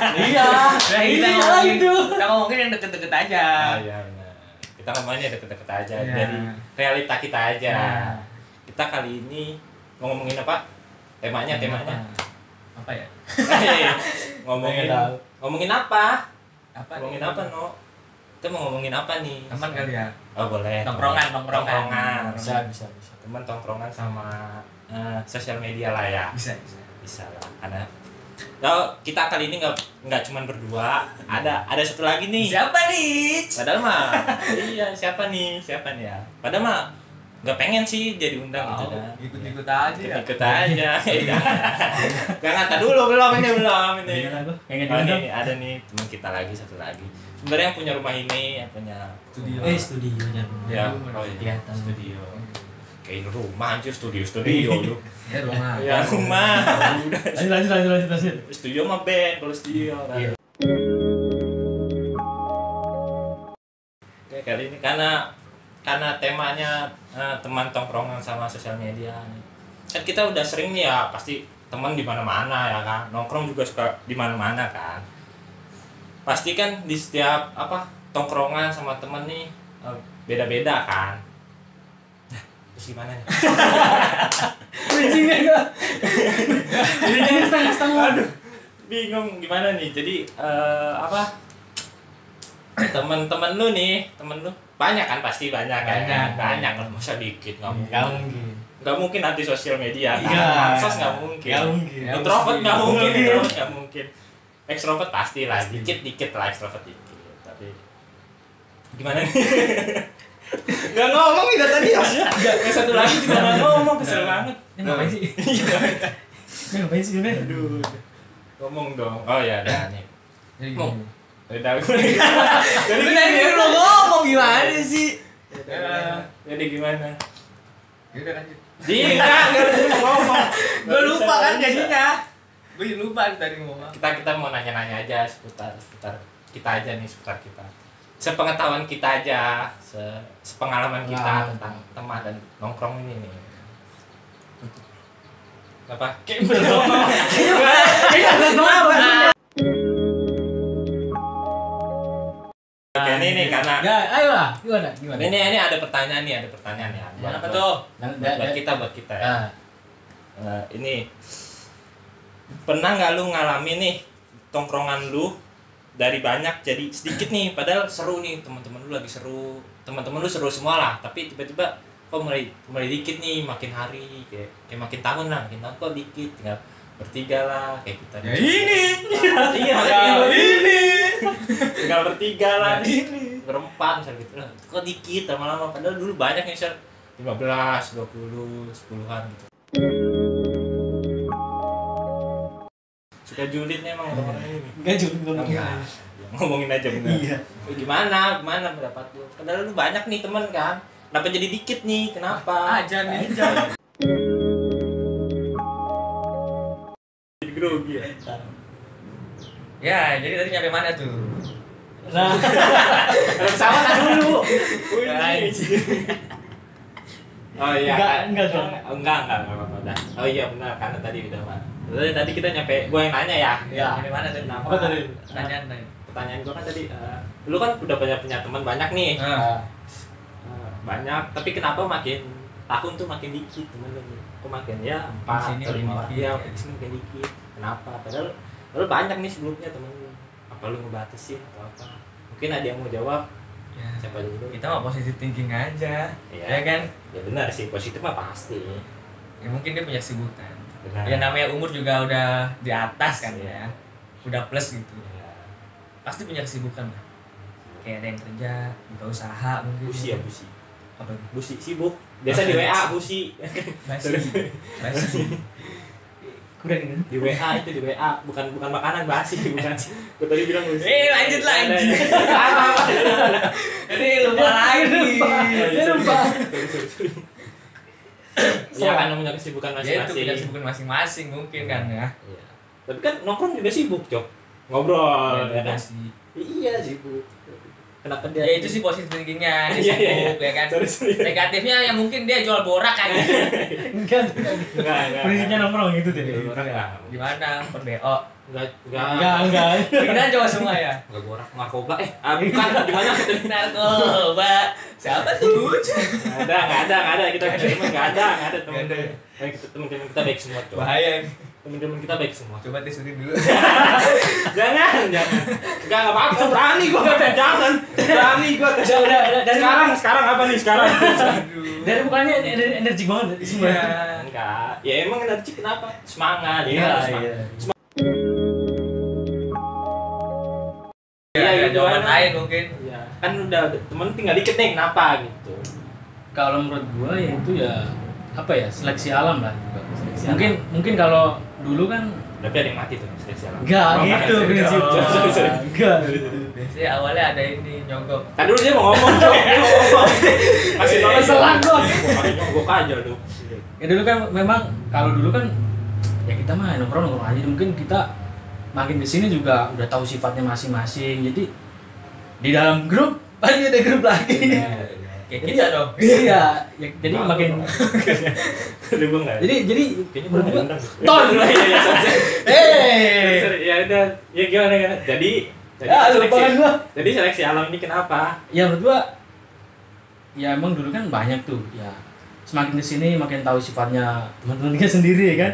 Iya. Nah, kita ngomongin yang deket-deket aja. Iya benar. Kita ngomongnya deket-deket aja Iya. dari realita kita aja. Nah. Kita kali ini ngomongin apa? Temanya. Apa ya? ngomongin apa? Apa? Ngomongin apa, No? Kita mau ngomongin apa nih? Teman kali ya. Oh, boleh. Tongkrongan. Bisa. Teman tongkrongan sama sosial media lah ya. Bisa lah. Karena kita kali ini nggak cuma berdua, ada satu lagi nih. Siapa nih? Padahal mah iya siapa nih ya. Padahal mah nggak pengen sih jadi undang gitu kan. Ikut-ikut aja ya. Ikut aja. Jangan belum ini. Ini ada nih teman kita lagi satu lagi. Sebenarnya yang punya rumah ini, yang punya Studio. Studionya. ya, Iya, studio. Kayak rumah anjir studio lu. Ya rumah. Ya rumah. Lanjut. Studio mah band kalau studio kan. Iya. Oke, kali ini karena temanya teman tongkrongan sama sosial media nih. Kan kita udah sering nih ya pasti teman di mana-mana ya kan. Nongkrong juga suka di mana-mana kan. Pasti kan di setiap tongkrongan sama temen nih beda-beda kan. Terus gimana nih? Bridgingnya enggak. Bridgingnya setengah-setengah. Aduh, bingung gimana nih. Jadi temen lu banyak kan, pasti banyak kan. Banyak lah, masa dikit nggak mungkin anti sosial media kan. Ansos nggak mungkin. Introvert nggak mungkin. Extrovert pasti lah, dikit lah extrovert dikit. Tapi gimana nih? Gak ngomong kita tadi ya. Yang satu lagi juga gak ngomong, kesel banget. Ini ngapain sih? Ini ngapain sih ini? Aduh. Ngomong dong. Oh ya, dah nih. Jadi Mau. gini. Udah gue. Jadi tadi lu ngomong gimana sih? Jadi gimana? Ya udah lanjut. Enggak ada ngomong. Gue lupa kan jadinya. Gue lupa tadi ngomong. Kita mau nanya-nanya aja seputar kita aja nih, seputar kita. Sepengetahuan kita aja, sepengalaman kita tentang teman dan nongkrong ini nih. Apa? Kayak belum. Kayak belum apa. Oke, ini karena Ya, ayolah. Gimana? ini ada pertanyaan ya. Apa tuh? Buat kita ya. Ini pernah nggak lu ngalamin nih tongkrongan lu dari banyak jadi sedikit nih, padahal seru nih, teman-teman lu lagi seru, teman-teman lu seru semua lah, tapi tiba-tiba kok mulai dikit nih, makin hari kayak makin tahun kok dikit, tinggal bertiga lah kayak kita. Ya ini. Tinggal bertiga lah, berempat misalnya gitu lah. Kok dikit lama-lama, padahal dulu banyak nih, 15, 20, 10-an gitu. Suka julidnya emang orang-orang ini. Enggak julid Ngomongin aja bener. Iya. Gimana pendapat lu? Padahal lu banyak nih temen kan. Kenapa jadi dikit nih? Kenapa? Aja nih. Jadi grogi ya. Ya, jadi tadi nyampe mana tuh? Nah, Sama kan dulu. Oh iya. Enggak. Enggak apa-apa dah. Oh iya benar, karena tadi udah mah. Tadi kita nyampe, gua yang nanya ya. Ya, nyampe mana tuh? Apa tadi? Pertanyaan Pertanyaan gua kan tadi, lu kan udah punya teman banyak nih. Banyak, tapi kenapa makin tahun tuh makin dikit temen lu? Kok makin ya 4 atau 5 orang ya, sini makin dikit. Kenapa? Padahal banyak nih sebelumnya temen lu. Apa lu ngebatasin atau apa? Mungkin ada yang mau jawab. Ya, Siapa dulu? kita mah positive thinking aja. Iya. Ya kan? Ya benar sih, positif mah pasti. Ya mungkin dia punya kesibukan. Benar. Ya namanya umur juga udah di atas kan ya. Udah plus gitu. Ya. Pasti punya kesibukan lah. Kayak ada yang kerja, buka usaha mungkin. Busi. Apa tuh? Busi sibuk. Biasa di WA busi. Basi. kurang kan? Di WA itu di WA, bukan makanan basi, bukan. Gua tadi bilang busi. Lanjut. Ini lupa lagi. Lupa. Iya kan punya kesibukan Ya itu masing-masing. punya kesibukan masing-masing mungkin kan ya. Iya. Tapi kan nongkrong juga sibuk, Cok. Ngobrol, ya kan? Sih. Iya, sibuk. Kenapa dia? Ya itu sih positif thinkingnya, dia Iya, iya, sibuk ya kan. Sorry. Negatifnya ya mungkin dia jual borak kan. Enggak. Enggak. Prinsipnya nongkrong gitu deh. Gimana? Pen BO. Enggak. Pikiran coba semua ya. Enggak borak narkoba. Bukan gimana? Narkoba. Siapa tuh? Enggak ada. Kita teman enggak ada teman. Teman-teman kita baik semua tuh. Bahaya. Teman-teman kita baik semua. Coba tes dulu. Jangan. Enggak apa-apa, berani gua jangan. Berani gua tes. Sekarang apa nih sekarang? Dari bukannya energi banget semua. Enggak. Ya emang energi kenapa? Semangat. Iya. Iya, jawaban lain mungkin. Iya. Kan udah temen tinggal dikit nih, kenapa gitu. Kalau menurut gua ya itu ya apa ya, seleksi alam lah juga. Seleksi Mungkin kalau dulu kan tapi ada yang mati tuh seleksi alam. enggak gitu prinsip. Enggak. Biasanya awalnya ada ini nyogok. Tadi dulu dia mau ngomong, Masih nolak Salah gua. Nyogok aja lu. Ya dulu kan memang kalau dulu kan ya kita mah nongkrong aja, mungkin kita makin kesini juga udah tahu sifatnya masing-masing. Jadi di dalam grup pasti ada grup lagi. Kayak kita dong. Iya, ya, jadi makin jadi Kayaknya belum diundang. ton. Iya. Ya udah, ya gimana. Jadi lupakan gua. Jadi seleksi alam ini kenapa? Ya menurut gua ya emang dulu kan banyak tuh ya, semakin kesini makin tahu sifatnya teman-teman kita sendiri ya kan.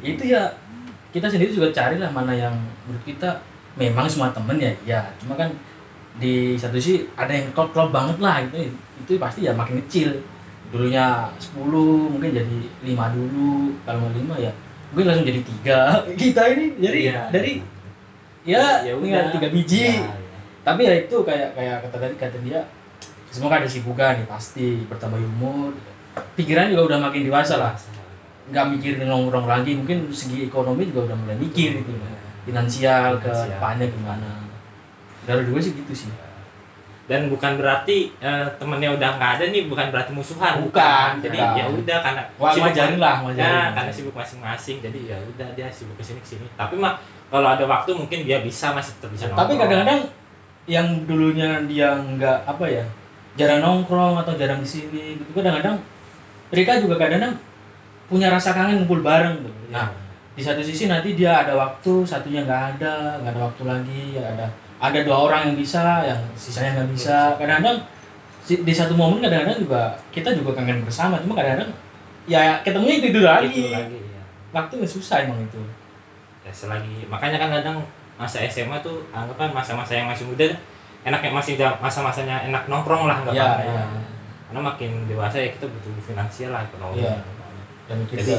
Itu ya kita sendiri juga carilah mana yang menurut kita memang semua temen ya cuma kan di satu sisi ada yang klop banget lah gitu, itu pasti ya makin kecil, dulunya 10 mungkin jadi 5 dulu, kalau nggak 5 ya mungkin langsung jadi 3 kita ini jadi dari ya tinggal 3 biji. Tapi ya itu kayak kata dia, semoga ada sibukan ya pasti, bertambah umur, pikiran juga udah makin dewasa lah, nggak mikir nongkrong lagi, mungkin segi ekonomi juga udah mulai mikir gitu, finansial ke depannya gimana. Dari dua sih gitu sih. Dan bukan berarti temennya udah nggak ada nih, bukan berarti musuhan. Bukan. Jadi ya udah karena wajarin lah. Karena sibuk masing-masing, jadi ya udah dia sibuk kesini. Tapi mah kalau ada waktu mungkin dia masih tetap bisa nongkrong. Tapi kadang-kadang yang dulunya dia nggak jarang nongkrong atau jarang di sini gitu, kadang-kadang mereka juga kadang-kadang punya rasa kangen ngumpul bareng gitu. Nah, di satu sisi nanti dia ada waktu, satunya nggak ada waktu lagi, ya ada 2 orang yang bisa, yang sisanya nggak bisa. Kadang-kadang di satu momen kadang-kadang juga kita juga kangen bersama, cuma kadang-kadang ya ketemunya itu lagi. Waktu nggak susah emang itu. Ya selagi, makanya kan kadang masa SMA tuh anggapan masa-masa yang masih muda enaknya masih masa-masanya enak nongkrong lah anggapan. Iya. Karena makin dewasa ya kita butuh finansial lah, ekonomi. Iya. Dan Jadi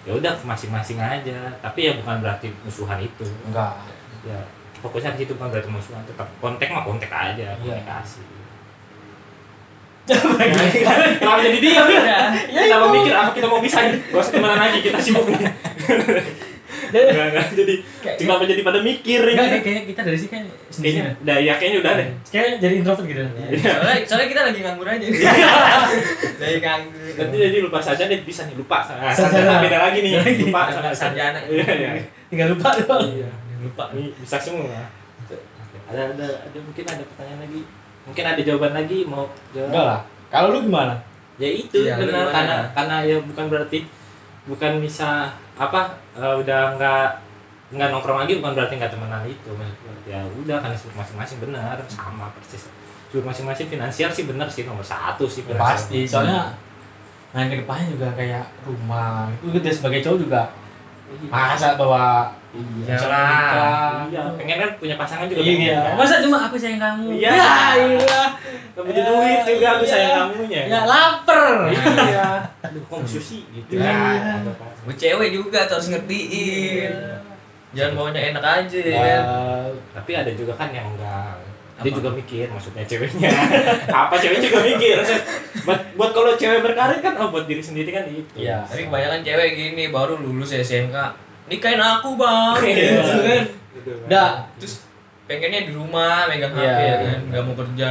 jadi udah masing-masing aja, tapi ya bukan berarti musuhan itu. Enggak. Ya fokusnya di situ, bukan berarti musuhan, tetap kontak aja, komunikasi. Kenapa jadi diam ya? Kita mikir apa kita mau bisa nih? Gak usah kemana lagi, kita sibuk nih. Enggak, jadi kenapa jadi pada mikir ini? Enggak, kayak kita dari sini kan sendiri. Kayaknya udah deh. Kayaknya jadi introvert gitu. Soalnya kita lagi nganggur aja. Lagi nganggur. Nanti jadi lupa saja deh, bisa nih lupa. Sarjana beda lagi nih. Lupa sama sarjana. Iya. Tinggal lupa doang. Iya. Lupa nih, bisa semua. Ada mungkin ada pertanyaan lagi. Mungkin ada jawaban lagi, mau jawab? Enggak lah. Kalau lu gimana? Ya itu ya, benar, karena ya bukan bisa udah nggak nongkrong lagi, bukan berarti nggak temenan itu. Ya udah, karena sibuk masing-masing, benar, sama persis. Sibuk masing-masing, finansial sih benar sih nomor 1 sih. Ya, pasti, soalnya main ke depannya juga kayak rumah. Itu kita sebagai cowok juga masa bawa iya pengen kan punya pasangan juga. Iya. Masa cuma aku sayang kamu. Iya. Gak butuh duit juga, aku sayang kamunya. Ya lapar. Iya. Aduh, kok sushi gitu. Iya. Gue cewek juga harus ngertiin. Jangan maunya enak aja ya. Tapi ada juga kan yang enggak. Dia juga mikir, maksudnya ceweknya. Apa cewek juga mikir. Buat kalau cewek berkarir kan buat diri sendiri kan itu. Iya. Tapi kebanyakan cewek gini baru lulus SMK, nikahin aku bang. Gitu kan. Udah. Terus pengennya di rumah megang HP Iya. ya kan, nggak mau kerja.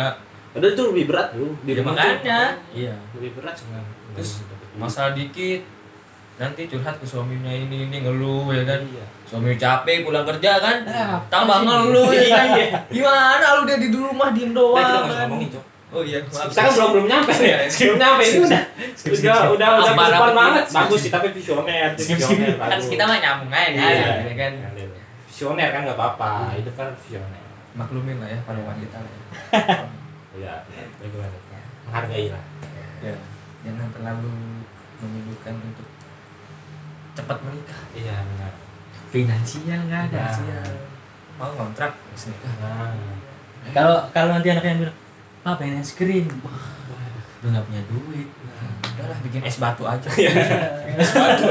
Padahal itu lebih berat bro. Ya makanya. Iya. Lebih berat sebenarnya. Terus masalah dikit nanti curhat ke suaminya ini ngeluh ya kan. Iya. Suami capek pulang kerja kan, tambah pasti. ngeluh ya kan. Gimana lu dia di rumah diem doang. Kita nggak usah kan. ngomongin, Cok. Oh iya, Kita kan belum nyampe nih. Belum nyampe ini udah Ambar depan apa banget. gitu. Bagus sih tapi visioner. Visioner Kan bagus. kita mah nyambung aja Iya. ya kan. Visioner kan nggak apa-apa. Itu kan visioner. Maklumin lah ya para wanita lah ya. Iya. Bagaimana? Menghargai lah. Ya. Jangan terlalu menyibukkan untuk cepat menikah. Iya benar. Finansial nggak ada. Sial. Mau kontrak harus nikah. Nah. Kalau nanti anaknya bilang, "Pak, pengen es krim." Wah, lu nggak punya duit. Udahlah bikin es batu aja. Es batu.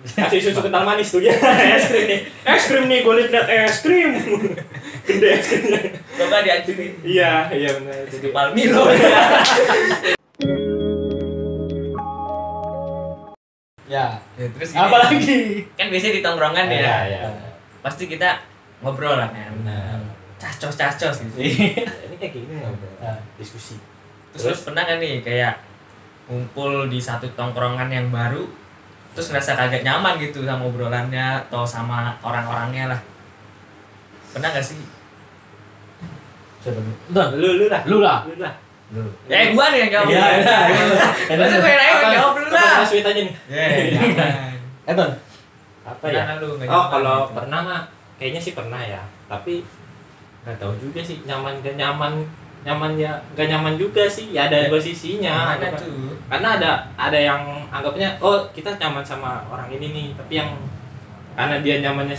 Kasih susu kental manis tuh ya. Es krim nih. Es krim nih, gue liat es krim. Gede es krimnya. Coba diajuin. Iya, iya benar. Jadi Palmilo. Ya. Ya, terus gini, Apalagi? kan biasanya di tongkrongan ya. Iya, iya. Pasti kita ngobrol lah kan. Benar. Cacos gitu. Ini kayak gini nggak diskusi. Terus lu pernah kan nih kayak ngumpul di satu tongkrongan yang baru, terus ngerasa kagak nyaman gitu sama obrolannya atau sama orang-orangnya lah. Pernah gak sih? Siapa dulu? Udah. Lu lah. Lu lah. Lu lah. Lu. Ya gua nih yang jawab. Iya, iya. Masa gue nanya yang jawab dulu lah. Apa sweet aja nih? Eton. Apa ya? Pernah lu nggak Oh, nyaman kalau gitu? pernah mah kayaknya sih pernah ya. Tapi nggak tahu juga sih nyaman gak nyaman. Nyaman ya nggak nyaman juga sih. Ya ada dua sisinya. Gimana tuh? Karena ada yang anggapnya oh kita nyaman sama orang ini nih, tapi yang karena dia nyamannya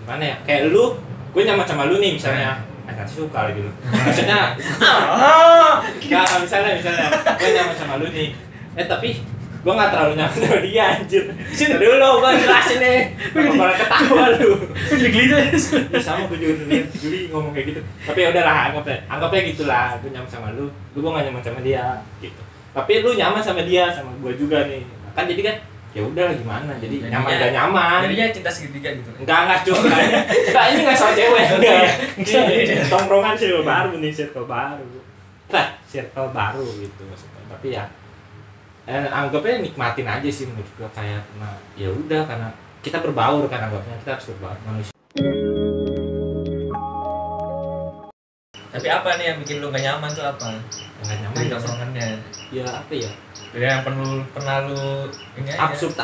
gimana ya? Kayak lu, gue nyaman sama lu nih misalnya. Nanti suka lagi lu. Maksudnya nggak misalnya gue nyaman sama lu nih. Tapi gue nggak terlalu nyaman sama dia anjir. Sini dulu gue jelasin nih. Apa malah ketawa lu. Geli aja. Ih, sama gue juga dulu Juli ngomong kayak gitu. Tapi ya udahlah anggapnya gitulah. Gue nyaman sama lu gue nggak nyaman sama dia gitu. Tapi lu nyaman sama dia, sama gue juga nih. Kan jadi kan ya udah gimana. Jadi Jadinya- nyaman gak nyaman. Jadinya cinta segitiga gitu. Enggak cuy. Enggak ini enggak soal cewek enggak. Ini tongkrongan circle baru nih, circle baru. Nah, circle baru gitu maksudnya. Tapi ya anggapnya nikmatin aja sih menurut gue kayak ya udah karena kita berbaur kan anggapnya kita harus berbaur manusia. Tapi apa nih yang bikin lu gak nyaman tuh apa? Enggak nyaman Di ya. tongkrongannya. Ya apa ya? Yang pernah lu ini aja. Absurd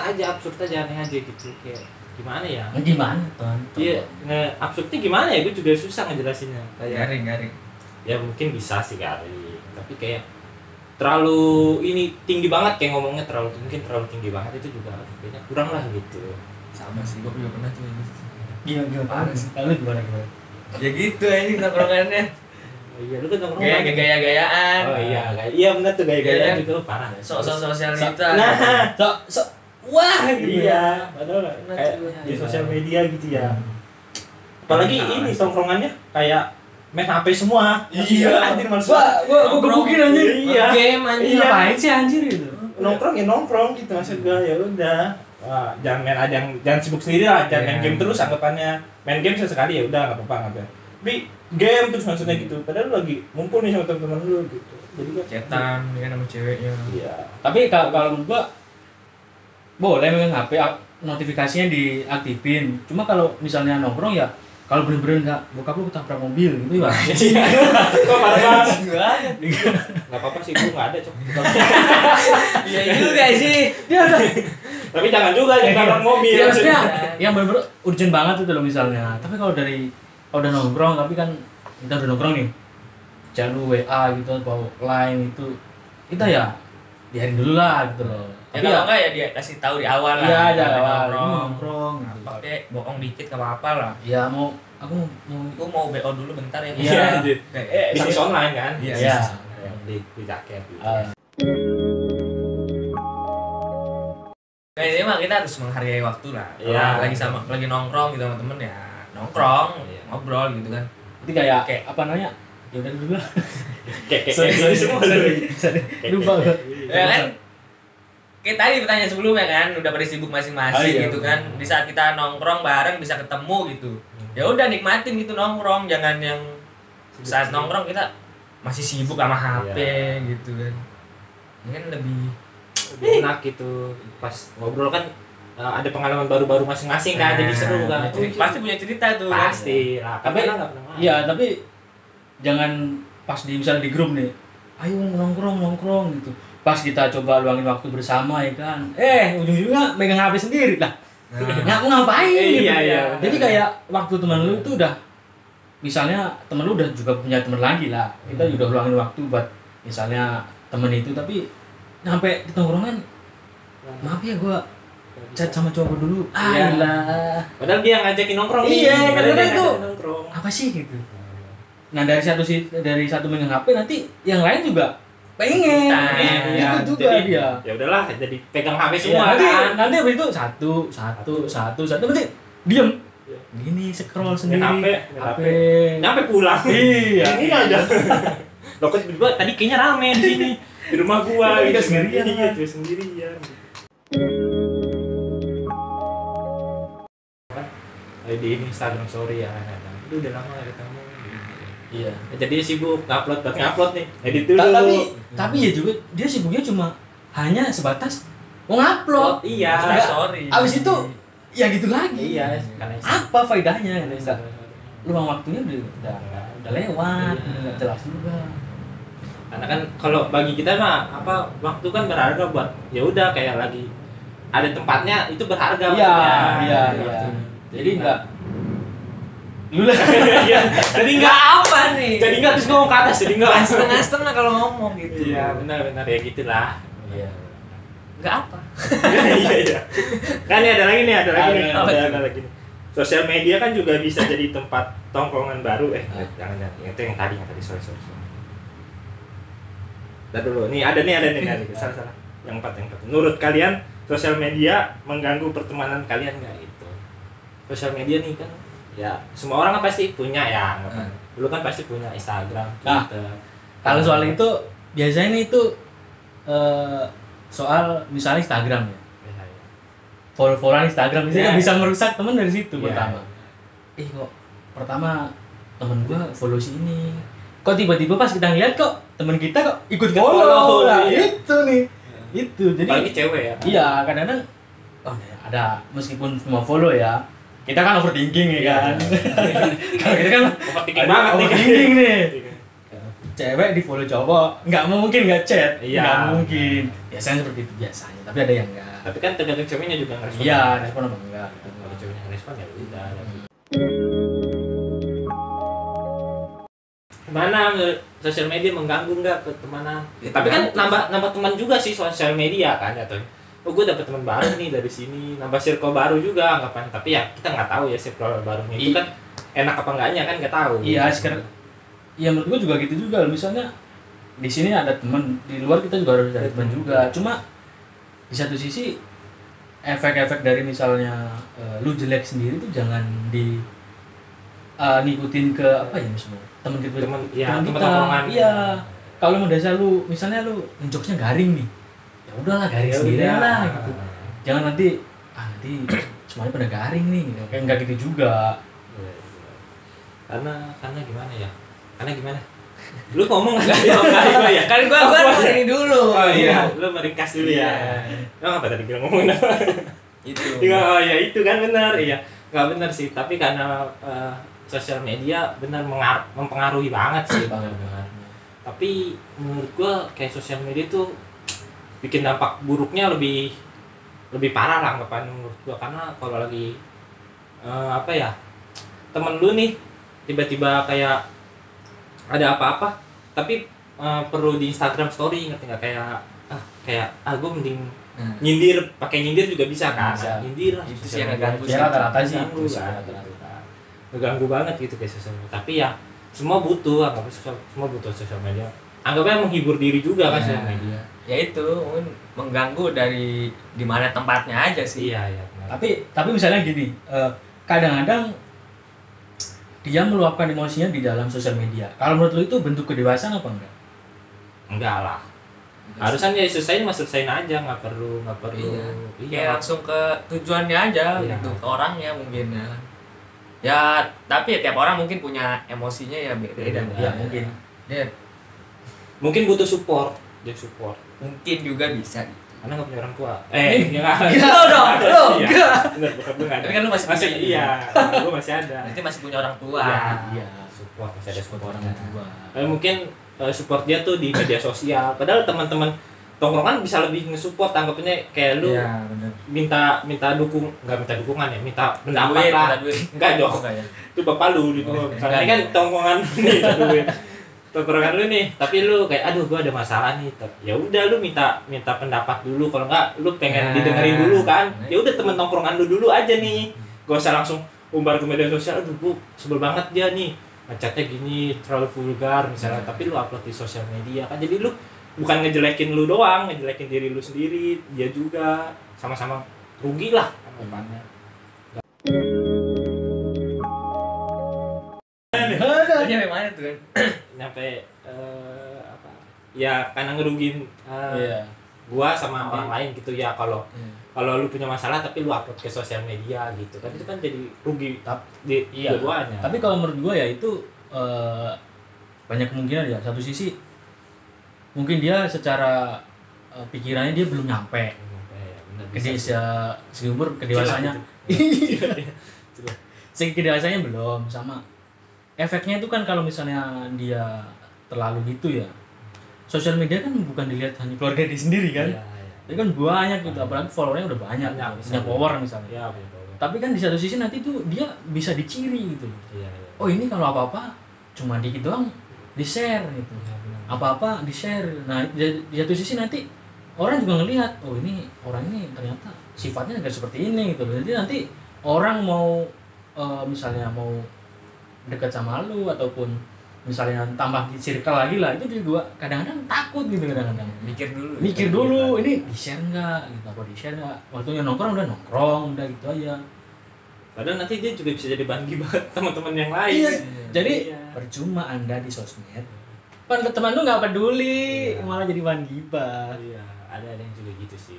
aja aneh aja gitu kayak gimana ya? Gimana, Ton? Iya, absurdnya gimana ya? Gue juga susah ngejelasinnya. Kayak Garing. ya mungkin bisa sih garing, tapi kayak terlalu ini tinggi banget kayak ngomongnya terlalu tinggi banget itu juga kayaknya kurang lah gitu. Sama sih, gua juga pernah tuh gitu. Gimana? Parah sih. Kalau gimana? Ya gitu aja tongkrongannya. Oh, iya lu kan nongkrong Kayak banget. gaya-gayaan. Oh iya benar tuh gaya-gayaan Iya. juga parah. Sok-sok sosialita. Nah, Wah, gitu. iya, padahal kayak di sosial media gitu ya. Apalagi ini tongkrongannya kayak main HP semua. Iya. Anjir males. Gua gebukin anjir. Iya. Game anjir. Iya. Ngapain sih anjir gitu? Nongkrong ya nongkrong gitu maksud gua ya udah. Wah, jangan sibuk sendiri lah, jangan main Iya. game terus anggapannya. Main game sesekali ya udah enggak apa-apa ngapain. Tapi game terus maksudnya gitu. Padahal lu lagi ngumpul nih sama teman-teman lu gitu. Jadi kan Cetan ya sama ceweknya. Iya. Tapi kalau menurut gua boleh memang HP notifikasinya diaktifin. Cuma kalau misalnya nongkrong ya kalau bener-bener nggak bokap lu ketabrak mobil gitu ya. Kok parah banget. Enggak apa-apa sih gua enggak ada, Cok. Iya juga sih. Tapi jangan juga yang tabrak mobil. Ya maksudnya yang bener-bener urgent banget itu loh misalnya. Tapi kalau udah nongkrong tapi kan kita udah nongkrong nih. Jalur WA gitu atau line itu kita ya diarin dulu lah gitu loh. Ya Tapi kalau enggak ya dia kasih tahu di awal lah. iya ada Jangan awal nongkrong. nongkrong gitu. Pakai bohong dikit enggak apa-apa lah. Ya aku mau Gua mau BO dulu bentar ya. Iya. anjir. Bisnis online kan? Iya. Iya. Di jaket gitu. Kayaknya mah kita harus menghargai waktu lah. Iya. Kalau lagi nongkrong gitu sama temen ya nongkrong, Iya. ngobrol gitu kan. Jadi kayak Kayak apa namanya? Ya udah dulu lah. Kayak Sorry, gitu semua lu. Lupa gua. Ya kan? Kayak tadi pertanyaan sebelumnya kan, udah pada sibuk masing-masing Oh, iya, gitu bener. kan. Di saat kita nongkrong bareng bisa ketemu gitu. Ya udah nikmatin gitu nongkrong, jangan yang saat nongkrong kita masih sibuk sama HP Iya. gitu kan. Ini kan lebih lebih enak gitu. Pas ngobrol kan ada pengalaman baru-baru masing-masing kan, jadi seru kan. Pasti punya cerita tuh. Pasti lah. Tapi iya, tapi jangan pas misalnya di grup nih, ayo nongkrong gitu. Pas kita coba luangin waktu bersama ya kan, ujung-ujungnya megang HP sendiri lah. Ngapain gitu. Iya. Jadi kayak waktu teman lu itu udah, misalnya teman lu udah juga punya teman lagi lah, kita udah luangin waktu buat misalnya temen itu, tapi sampai di tongkrongan, maaf ya gua chat sama cowok dulu. Lah. Padahal dia ngajakin nongkrong. Iya, kadang-kadang tuh nongkrong. apa sih gitu. Nah, dari satu megang HP nanti yang lain juga pengen. Iya, itu juga jadi, dia. Ya udahlah, jadi pegang HP semua Iya, kan. nanti habis itu satu nanti diem. Gini scroll sendiri. HP. Nyampe pulang. Iya. Ini aja. Loh kok tiba-tiba tadi kayaknya rame di sini. Di rumah gua Kita gitu sendirian. Iya, dia sendirian. Di Instagram story ya kan. Itu udah lama gak ketemu. Iya. Jadi sibuk ngupload nih. Edit dulu. Tapi ya juga dia sibuknya cuma hanya sebatas mau ngupload. Iya. Sorry. Abis itu ya gitu lagi. Iya, karena Apa faedahnya? Luang waktunya udah lewat, nggak jelas juga. karena kan kalau bagi kita mah apa waktu kan berharga buat ya udah kayak lagi ada tempatnya itu berharga. Iya. Jadi enggak jadi nggak apa nih? jadi nggak terus ngomong ke atas, jadi nggak Setengah-setengah kalau ngomong gitu. iya benar ya gitulah. Iya. Nggak apa. Iya kan ada lagi nih ada lagi nih. Sosial media kan juga bisa jadi tempat tongkrongan baru. Jangan itu yang tadi sorry. Udah dulu nih ada nih salah yang empat. Menurut kalian sosial media mengganggu pertemanan kalian nggak itu? Sosial media nih kan ya semua orang kan pasti punya ya, dulu kan pasti punya Instagram, Twitter. Kalau soal itu biasanya itu soal misalnya Instagram ya. Follow-followan Instagram itu kan bisa merusak teman dari situ pertama. Kok pertama temen gua follow si ini. Kok tiba-tiba pas kita ngeliat kok temen kita kok ikut follow. Nah, itu nih. Itu. Jadi apalagi cewek ya. Iya, kadang-kadang ada meskipun cuma follow ya. Kita kan overthinking ya kan. Kalau kita kan overthinking banget nih. Overthinking nih. Cewek di follow cowok, nggak mungkin nggak chat, nggak mungkin. Biasanya seperti itu biasanya, tapi ada yang nggak. Tapi kan tergantung ceweknya juga ngerespon. Iya, respon apa enggak. Kalau ceweknya ngerespon ya udah. Gimana sosial media mengganggu nggak pertemanan? Tapi kan nambah teman juga sih sosial media kan ya tuh. Gue dapet teman baru nih dari sini, nambah circle baru juga anggapan. Tapi ya kita nggak tahu ya circle barunya itu kan enak apa enggaknya kan nggak tahu. Iya, sekarang. Ya menurut gue juga gitu juga. Misalnya di sini ada teman, di luar kita juga harus ada teman juga. Cuma di satu sisi efek-efek dari misalnya lu jelek sendiri tuh jangan ngikutin ke apa ya misalnya teman kita iya kalau mau dasar lu misalnya lu jokesnya garing nih ya udahlah garing sendiri lah gitu jangan nanti semuanya pada garing nih gitu. Kayak enggak gitu juga karena gimana lu ngomong aja ya Kan gua ini dulu. Oh iya, lu meringkas dulu ya. Lu apa tadi bilang ngomongin apa? Itu. Oh ya itu kan benar. Iya. Enggak benar sih, tapi karena sosial media benar mempengaruhi banget sih. Tapi menurut gua kayak sosial media tuh bikin dampak buruknya lebih parah lah anggapan menurut gua karena kalau lagi temen lu nih tiba-tiba kayak ada apa-apa tapi perlu di Instagram story ngerti nggak kayak gue mending pakai nyindir juga bisa kan nyindir lah itu sih yang ngeganggu ya rata-rata sih ngeganggu banget gitu kayak sosial media tapi ya semua butuh sosial media anggapnya menghibur diri juga kan sosial media ya itu mengganggu dari di mana tempatnya aja sih iya tapi misalnya gini kadang-kadang dia meluapkan emosinya di dalam sosial media. Kalau menurut lu itu bentuk kedewasaan apa enggak? Enggak lah. Harusnya ya selesaiin aja, nggak perlu. Iya. Kayak langsung ke tujuannya aja gitu, ke orangnya mungkin ya. Ya, tapi ya tiap orang mungkin punya emosinya ya beda-beda. Ya, mungkin. Mungkin butuh support. Mungkin juga bisa gitu. karena nggak punya orang tua. Enggak dong, lo enggak. Bener, bukan gue nggak ada. Tapi kan lu masih masih punya. iya, gue masih ada. Berarti masih punya orang tua. Iya, support masih ada support orang tua. Mungkin support dia tuh di media sosial. Padahal teman-teman tongkrongan bisa lebih nge-support, anggapnya kayak lu Iya, benar. minta dukungan ya, minta pendapat Duit, lah. minta duit. Enggak dong. Enggak ya. Itu bapak lu gitu. Oh, Karena ini kan tongkrongan nih duit. Tongkrongan lu nih, tapi lu kayak aduh gua ada masalah nih. Ya udah lu minta pendapat dulu, kalau enggak lu pengen didengerin dulu kan. Ya udah temen tongkrongan lu dulu aja nih. Gak usah langsung umbar ke media sosial, aduh gua sebel banget dia nih. Ngecatnya gini, terlalu vulgar misalnya, tapi lu upload di sosial media kan. Jadi lu bukan ngejelekin lu doang, ngejelekin diri lu sendiri, dia juga sama-sama rugi lah anggapannya. Jadi sampai mana tuh kan? Nyampe apa? Ya karena ngerugiin gua sama orang lain gitu ya, kalau lu punya masalah tapi lu upload ke sosial media gitu kan, itu kan jadi rugi di dua-duanya. Tapi kalau menurut gua ya itu banyak kemungkinan ya. Satu sisi mungkin dia secara pikirannya dia belum nyampe seumur kedewasanya. Kedewasanya belum, sama efeknya itu kan kalau misalnya dia terlalu gitu ya. Sosial media kan bukan dilihat hanya keluarga dia sendiri kan. Jadi kan banyak gitu, apalagi followernya udah banyak punya power misalnya. Iya, punya power. Tapi kan di satu sisi nanti tuh dia bisa diciri gitu. Oh ini kalau apa-apa cuma dikit doang di-share gitu. Apa-apa di-share. Nah, di satu sisi nanti orang juga ngelihat, oh ini orang ini ternyata sifatnya nggak seperti ini gitu. Jadi nanti orang mau misalnya mau dekat sama lu ataupun misalnya tambah di circle lagi lah, itu juga kadang-kadang takut gitu, kadang-kadang mikir dulu ini di-share nggak gitu, apa di-share nggak, waktunya nongkrong udah nongkrong udah gitu aja. Padahal nanti dia juga bisa jadi bahan gibah teman-teman yang lain. Iya. Jadi percuma Anda di sosmed, teman lu nggak peduli, malah jadi bahan gibah. Iya, ada yang juga gitu sih.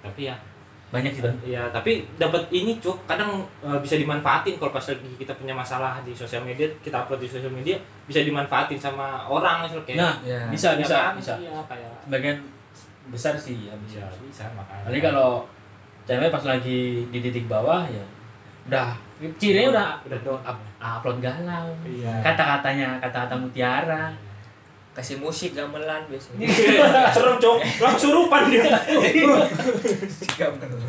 Tapi ya banyak gitu. Iya, tapi dapat ini Cuk, kadang bisa dimanfaatin kalau pas lagi kita punya masalah di sosial media, kita upload di sosial media bisa dimanfaatin sama orang misalnya kayak. Nah, bisa. Iya, kayak Sebagian besar sih ya bisa makanya. Kali kalau cewek pas lagi di titik bawah ya udah cirinya udah upload galau. Iya. Kata-kata mutiara. Kasih musik gamelan biasanya. Serem Cuk, langsung surupan dia. Gamelan.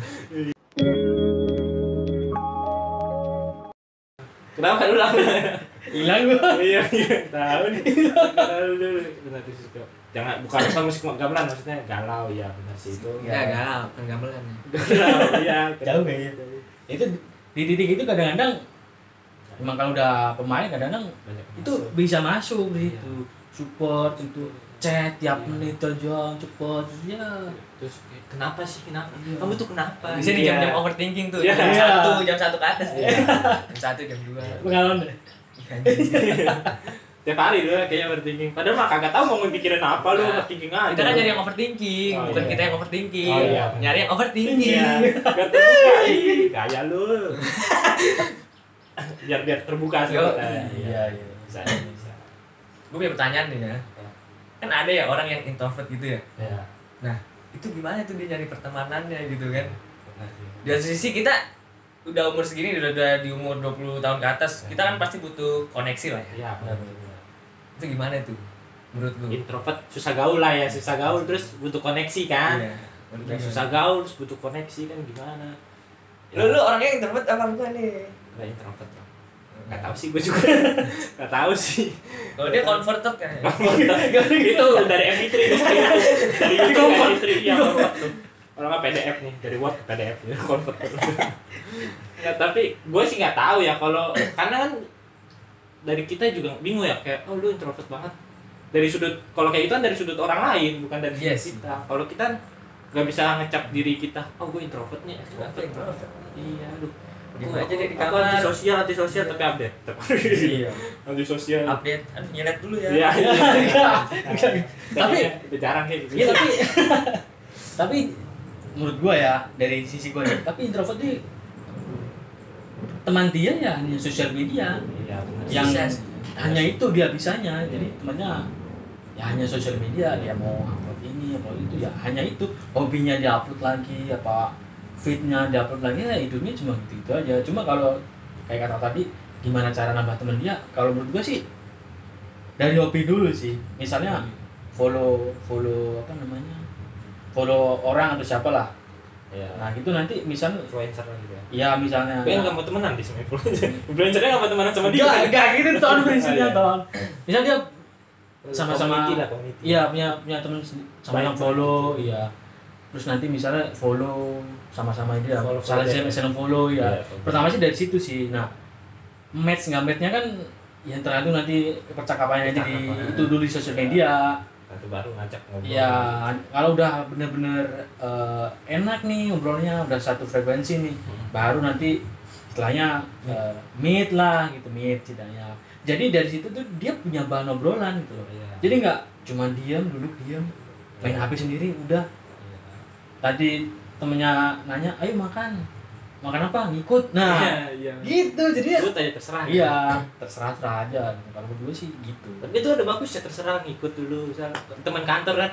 Kenapa lu lama? Hilang gua. Iya, tahu nih. Benar sih. Jangan bukan musik gamelan, maksudnya galau ya, benar sih itu. Enggak galau, kan gamelan. Galau, iya. Jauh kayaknya. Itu di titik itu kadang-kadang memang kalau udah pemain kadang-kadang itu bisa masuk di situ. Support itu chat tiap menit aja cepet ya. Terus kenapa kamu tuh kenapa Bisa di jam-jam overthinking tuh. Iya. Jam 1 ke atas. Jam 1 jam 2. Pengalaman deh. Tiap hari dulu kayaknya overthinking, padahal mah kagak tahu mau mikirin apa lu, overthinking aja. Kita kan nyari yang overthinking, bukan kita yang overthinking. Nyari yang overthinking. Biar terbuka gaya lu. biar terbuka sih kita. Iya. Bisa. Gue punya pertanyaan nih ya. Kan ada ya orang yang introvert gitu ya. Iya. Nah, itu gimana tuh dia nyari pertemanannya gitu kan? Di satu sisi kita udah umur segini, udah di umur 20 tahun ke atas, kita kan pasti butuh koneksi lah ya. Iya, benar. Itu gimana tuh menurut lu? Introvert susah gaul lah ya, susah gaul terus butuh koneksi kan. Iya. Udah susah gaul terus butuh koneksi kan gimana? Lu orangnya introvert apa enggak nih? Enggak introvert. Enggak tahu sih gue juga. Enggak tahu sih. Kalau dia converted kan. Itu dari MP3 itu saya. Dari YouTube MP3 ya convert tuh. Kalau nggak PDF nih, dari Word ke PDF ya convert. Ya, tapi gue sih nggak tahu ya, kalau karena kan dari kita juga bingung ya, kayak oh lu introvert banget. Dari sudut, kalau kayak gitu kan dari sudut orang lain, bukan dari sudut kita. Kalau kita nggak bisa ngecap diri kita, oh gue introvert nih. Introvert. Iya, aduh. Gitu aja deh di Aku kamar. antisosial tapi update. Iya. Antisosial. Update, aduh nyelet dulu ya. Iya. Tapi udah jarang kayak gitu. iya tapi menurut gua ya dari sisi gua ya, tapi introvert ini teman dia ya hanya sosial media. Iya, benar. Yang hanya itu dia bisanya. Jadi temannya ya hanya sosial media, dia mau upload ini upload itu ya hanya itu, hobinya dia upload lagi, apa feednya dia upload lagi, ya hidupnya cuma gitu aja. Cuma kalau kayak kata tadi gimana cara nambah temen dia, kalau menurut gue sih dari hobi dulu sih. Misalnya follow apa namanya, follow orang atau siapa lah ya. Nah gitu nanti misalnya influencer gitu ya. Iya misalnya. Tapi nggak mau temenan di sini influencer. Influencernya nggak mau temenan sama dia. Enggak gitu ton prinsipnya ton. Misal dia sama-sama community. iya punya teman sama yang follow iya. Terus nanti misalnya follow sama-sama dia, saling follow ya. Pertama sih dari situ sih. Nah, match nggak matchnya kan yang tergantung nanti percakapannya aja di itu dulu di sosial media. Nanti baru ngajak ngobrol. Iya, kalau udah bener-bener enak nih ngobrolnya, udah satu frekuensi nih, baru nanti setelahnya meet lah gitu, meet ceritanya. Jadi dari situ tuh dia punya bahan obrolan gitu loh. Iya. Jadi nggak cuma duduk diam, main HP sendiri udah. Iya. Tadi temennya nanya, ayo makan apa? Ngikut. Nah, iya. gitu. Jadi ya. Lu tanya terserah. Iya, terserah aja. Kalau berdua sih gitu. Tapi itu ada bagus ya, terserah ngikut dulu. Misal teman kantor kan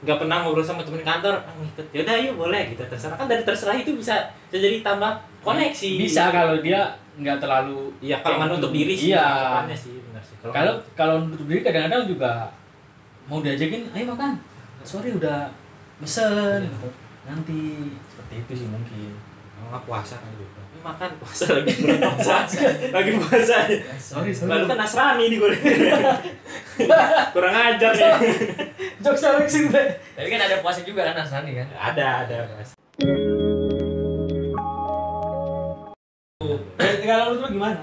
nggak pernah ngobrol sama teman kantor, ngikut. Ya udah yuk boleh gitu. Terserah kan, dari terserah itu bisa jadi tambah koneksi. Bisa kalau dia nggak terlalu. Iya, kalau menutup diri sih. Iya. Sih benar sih. Kalau menutup diri kadang-kadang juga mau diajakin, ayo makan. Sorry udah mesen. Gitu. Nanti seperti itu sih mungkin. Nggak puasa kan gitu. Makan puasa lagi puasa. Lagi puasa. Sorry. Lalu kan Nasrani di gue. Kurang ajar ya. Jokes sih. Tapi kan ada puasa juga kan Nasrani kan? Ada Mas. Kalau lu gimana?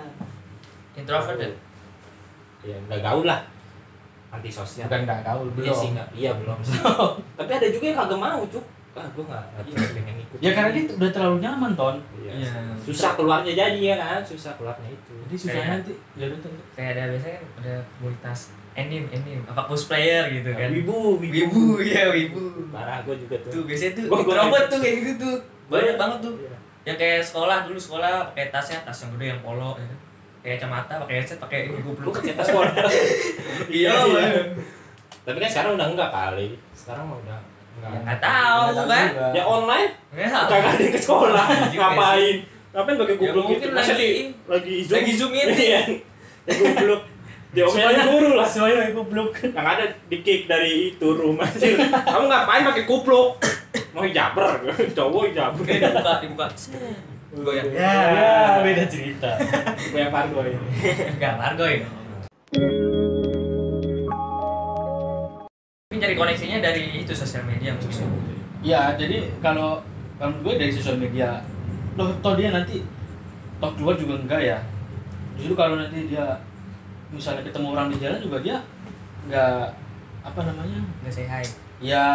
Introvert ya? Ya nggak gaul lah. Anti sosial. Bukan nggak gaul, Iya sih nggak. Iya belum. Tapi ada juga yang kagak mau cuk. Gue nggak pengen ikut. Ya karena dia udah terlalu nyaman ton. Iya. Susah keluarnya jadi ya kan, susah keluarnya itu. Jadi susah nanti. Ya udah tuh. Kayak ada biasanya kan ada komunitas anime apa cosplayer gitu kan. Wibu. Iya wibu. Parah gue juga tuh. Tuh biasanya tuh Gua introvert tuh kayak gitu tuh. Banyak banget tuh. Iya. Yang kayak dulu sekolah pakai tasnya, tas yang gede yang polo ya. Kayak kacamata, pakai headset, pakai Gue pakai tas warna. Iya. Tapi kan sekarang udah enggak kali. Sekarang mah udah enggak. Ya nggak tahu kan. Ya online. Ya, Kagak ada yang ke sekolah. Ngapain? Ngapain pakai Ya, goblok mungkin gitu? Masa lagi zoom in. Iya. Goblok. Diomelin guru lah. Semuanya goblok. Yang ada di kick dari itu rumah. Kamu ngapain pakai kupluk? Mau hijaber, cowok hijaber. Dibuka. Goyang. Ya, beda cerita. Banyak pargo ini. Enggak, Margoy. Tapi cari koneksinya dari itu sosial media maksudnya. Ya, jadi kalau gue dari sosial media, toh dia nanti toh keluar juga enggak ya. Justru kalau nanti dia misalnya ketemu orang di jalan juga dia enggak apa namanya? Nggak say hi. Ya,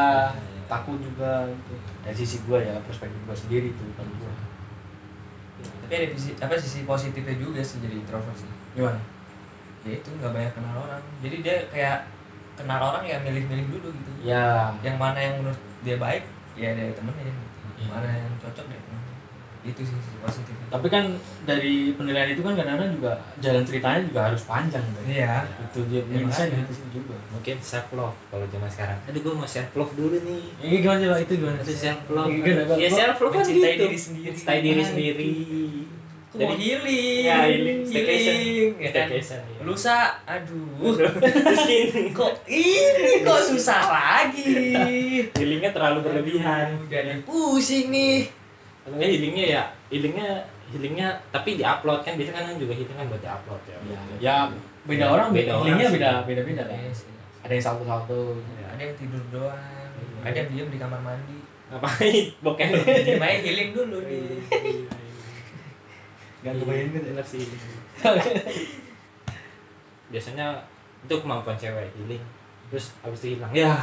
takut juga gitu. Dari sisi gue ya, perspektif gue sendiri tuh kalau gue. Tapi ada sisi positifnya juga sih jadi introvert sih. Gimana? Ya itu nggak banyak kenal orang. Jadi dia kayak kenal orang ya milih-milih dulu gitu. Ya, Yang mana yang menurut dia baik ya dari temennya gitu. Mana yang cocok deh. Itu sih positifnya. tapi kan dari penilaian itu kan kadang-kadang juga jalan ceritanya juga harus panjang kan. Iya. Itu dia minusnya gitu sih juga. Mungkin self love kalau zaman sekarang. Aduh gue mau self love dulu nih. Ini gimana coba itu gimana? Itu self love. Ya Self love kan mencintai gitu. diri sendiri. Mencintai diri sendiri. Aku mau healing. Ya, healing. Staycation. Ya kan? Staycation, iya. Lusa, aduh. Miskin. Kok susah lagi. Healingnya terlalu berlebihan. Jadi pusing nih. Sebenarnya healingnya tapi di-upload kan biasanya kan juga healing kan buat di-upload ya. Ya beda orang Beda healingnya orang beda kan. Yes, yes. Ada yang satu-satu. Ada yang tidur doang. Ada yang diam di kamar mandi. Ngapain? Bokeh. Dia main healing dulu nih. Gak kebayang gitu. Bener sih. Biasanya itu kemampuan cewek healing. Terus habis itu hilang. Ya,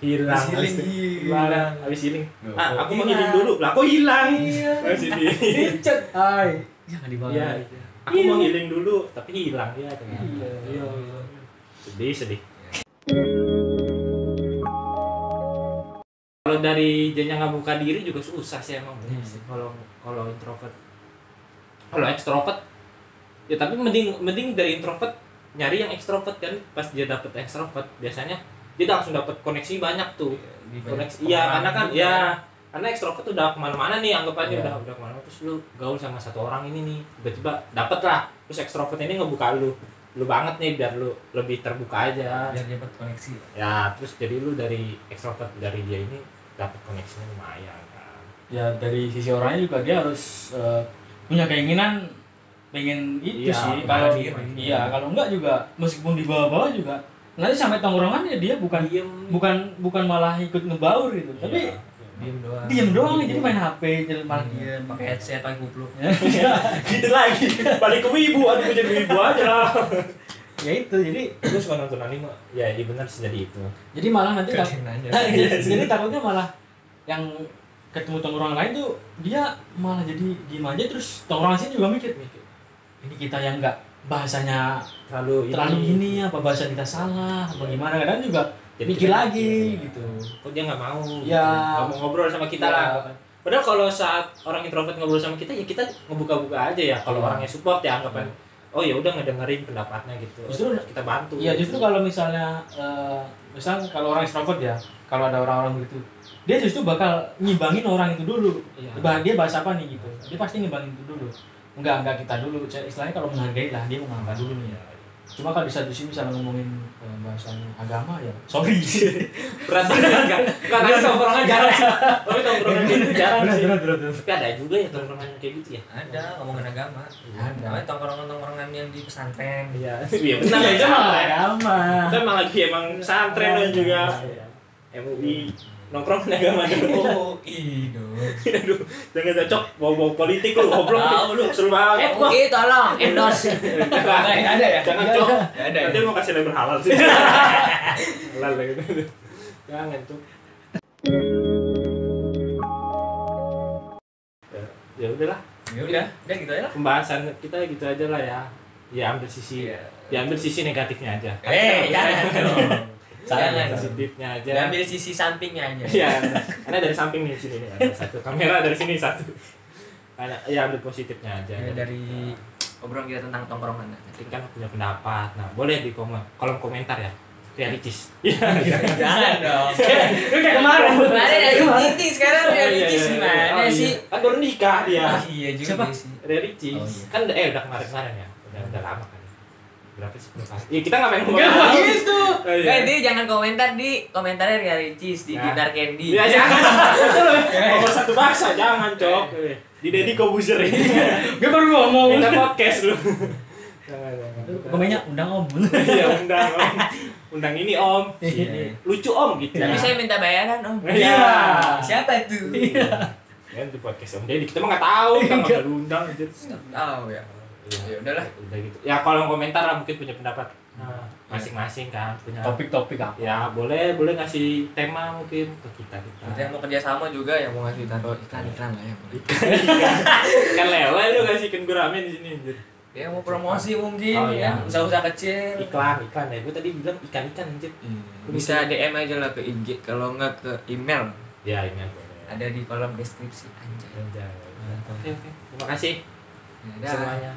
hilang. Habis healing, hilang. Habis healing. Loh, Ah, kok aku mau hilang? healing dulu. Lah kok hilang? Iya. Habis ini. Dicet. Hai. Jangan dibahas. Iya. Aku mau healing dulu tapi hilang ya ternyata. Iya. Sedih. Kalau dari jenjang nggak buka diri juga susah sih emang. Kalau introvert. Kalau extrovert ya tapi mending dari introvert nyari yang extrovert kan. Pas dia dapet extrovert biasanya dia langsung dapat koneksi banyak tuh. Koneksi karena kan karena ekstrovert tuh udah kemana-mana nih anggapannya udah kemana, terus lu gaul sama satu orang ini nih tiba-tiba dapet lah, terus ekstrovert ini ngebuka lu banget nih biar lu lebih terbuka aja, biar dapat koneksi ya. Terus jadi lu dari ekstrovert dari dia ini dapat koneksinya lumayan kan. Ya dari sisi orangnya juga dia harus punya keinginan pengen itu sih. Kalau kalau enggak juga meskipun di bawah-bawah juga nanti sampai tongkrongan ya dia bukan malah ikut ngebaur gitu, tapi diem doang jadi main HP, jadi malah diem pakai headset, pakai kupluk. Gitu lagi balik ke wibu, aduh jadi wibu aja. Ya itu, jadi lu suka nonton anime ya, iya benar sih, jadi itu jadi malah nanti jadi takutnya malah yang ketemu tongkrongan lain tuh dia malah jadi diem aja, terus tongkrongan sini juga mikir ini kita yang enggak bahasanya terlalu ini apa bahasa kita salah apa gimana, kadang juga jadi mikir lagi gitu. Kok dia nggak mau mau ngobrol sama kita lah. Padahal kalau saat orang introvert ngobrol sama kita ya kita ngebuka-buka aja ya. Kalau orangnya support ya anggapan oh ya udah ngedengerin pendapatnya gitu. Justru kita bantu. Iya, justru kalau misalnya misal kalau orang extrovert ya, kalau ada orang-orang begitu, dia justru bakal ngimbangin orang itu dulu. Dia bahas apa nih gitu. Dia pasti ngimbangin itu dulu. Enggak kita dulu. Istilahnya kalau menghargai lah, dia menghargai dulu nih. Cuma kalau di satu sisi misalnya ngomongin bahasanya agama ya, sorry. Berat banget enggak tongkrongan jarang sih. Tapi tongkrongan gitu jarang sih. Tapi ada juga ya tongkrongan kayak gitu ya. Ada ngomongin agama. Ada tongkrongan yang di pesantren. Iya benar itu mah agama. Itu emang lagi emang pesantren dan juga MUI nongkrong agama dulu. Oh, Aduh, jangan cocok bawa politik lu, goblok. Lu seru banget. MUI tolong endorse. Ada ya? Jangan cok. Ada. Nanti mau kasih label halal sih. Halal gitu. Jangan cok. Ya udahlah. Udah gitu aja lah. Pembahasan kita gitu aja lah ya. Ya ambil sisi negatifnya aja. Jangan dong. Jangan positifnya aja. Dan ambil sisi sampingnya aja. Iya. Karena dari samping nih sini nih ada satu kamera, dari sini satu. Karena ya ambil positifnya aja. Ya, dari obrolan kita tentang tongkrongan. Nanti kan punya pendapat. Nah, boleh di kolom komentar ya. Realitis. Jangan dong. Kayak kemarin ada titik sekarang realitis gimana sih? Kan baru nikah dia. Iya juga sih. Realitis. Kan udah kemarin ya. Udah lama kan. Berapa sih? Ya kita ngapain ngomong gitu. Nanti jangan komentar di komentarnya realitis di Dinar Candy. Ya jangan. Ngomong satu bahasa jangan, Cok. Di Deddy Kobuzer ini. Gue baru ngomong. Kita podcast lu. Komennya undang Om. Iya, undang ini Om. Lucu Om gitu. Tapi saya minta bayaran Om. Iya. Siapa itu? Kan di podcast Om Deddy kita mah enggak tahu, kita enggak diundang aja. Tahu ya. Ya udahlah. Udah gitu. Ya kolom komentar lah mungkin punya pendapat masing-masing kan, punya topik-topik apa. Ya, boleh ngasih tema mungkin ke kita. Kita yang mau kerja sama juga yang mau ngasih taruh iklan lah ya. Kan lele lu ngasihkan gue ramen di sini anjir. Ya mau promosi mungkin ya, usaha-usaha kecil. Iklan ya. Gue tadi bilang ikan anjir. Bisa DM aja lah ke IG, kalau enggak ke email. Ya, email. Ada di kolom deskripsi anjay. Oke. Terima kasih semuanya.